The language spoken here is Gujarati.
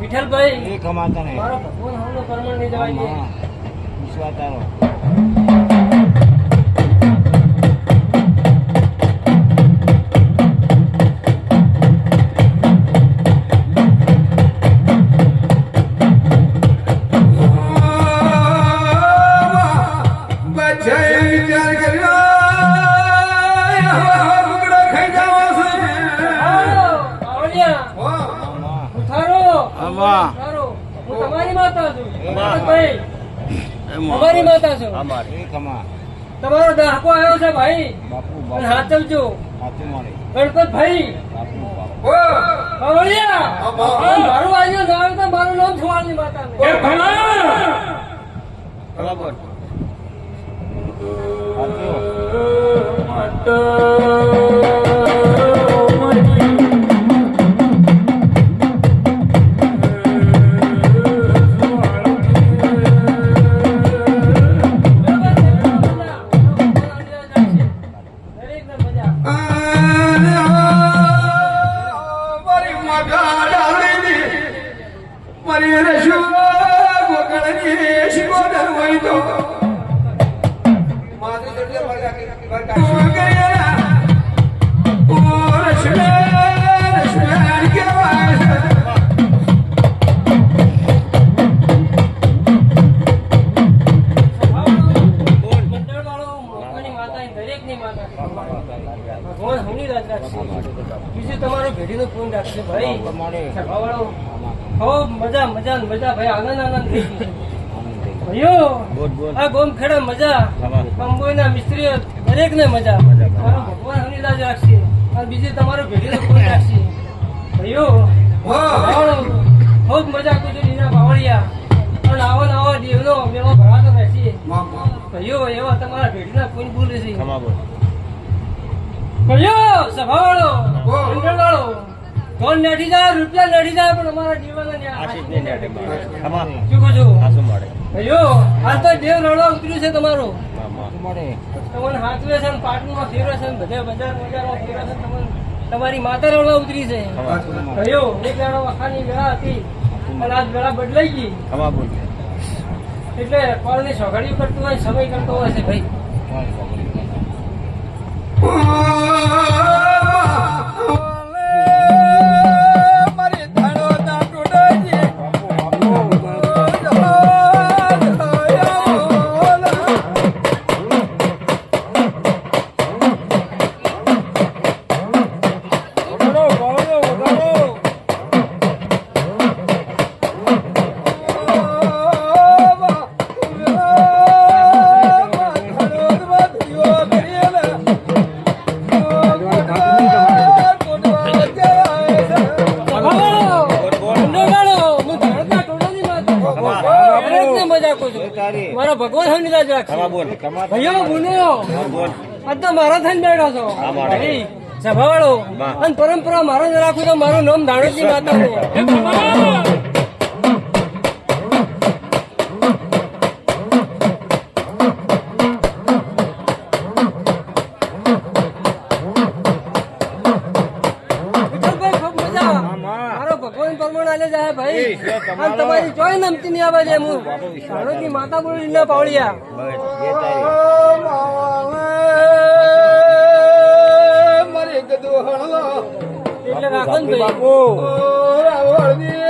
વિઠ્ઠલભાઈ કમાતા નહીં મારો ભગવાન હમનો પરમણ નહીં જવાય વિશ્વાસ તારો તમારી માતા છું અમારી માતા છું તમારો દાહકો આવ્યો છે ભાઈ હાથવજો ગણપત ભાઈ મારું આવ્યો નામ તો મારું નામ છોડની માતા બીજું તમારું ભેડીનું પૂન રાખશે ભાઈ મજા મજા મજા ભાઈ આનંદ આનંદ થઈ ગયો ભાઈઓ આ ગોમ ખેડા મજા કંબોઈના મિસ્ત્રીઓ દરેક ને મજા મારો ભગવાન હમીરાજ રાખશે અને બીજું તમારું ભેડીનું પૂન રાખશે ભાઈઓ ખૂબ મજા કુજુ લીના બાવળિયા અને આવો આવો દેવનો મેળો ભરાતો રહેશે ભાઈઓ એવા તમારા ભેડીના પૂન ભૂલે છે કયો સભાવાળો મંડળવાળો કોણ નાઠી જાય રૂપિયા નાઠી જાય પણ અમારા જીવન કયો આ તો દેવ રડવા ઉતર્યું છે તમારું તમને હાથવે છે પાટણમાં ફેરવે છે બધે બજાર બજારમાં ફેરવે છે તમારી માતા રડવા ઉતરી છે કયો એક વેળા વખાની વેળા હતી અને આજ વેળા બદલાઈ ગઈ એટલે કોલની સોઘાડી કરતું હોય સમય કરતો હોય છે ભાઈ મારો ભગવાન હમીરાજ રાખશે ભાઈઓ ગુનો આ તો મારા થઈને બેઠો છો સભાવાળો અને પરંપરા મારો જ રાખું તો મારું નામ દાણોજી માતા તમારી ચોય નમતી નહીં આવે હું દાણોજી માતા બોલી ના પાવડિયા એટલે રાખો ને ભાઈ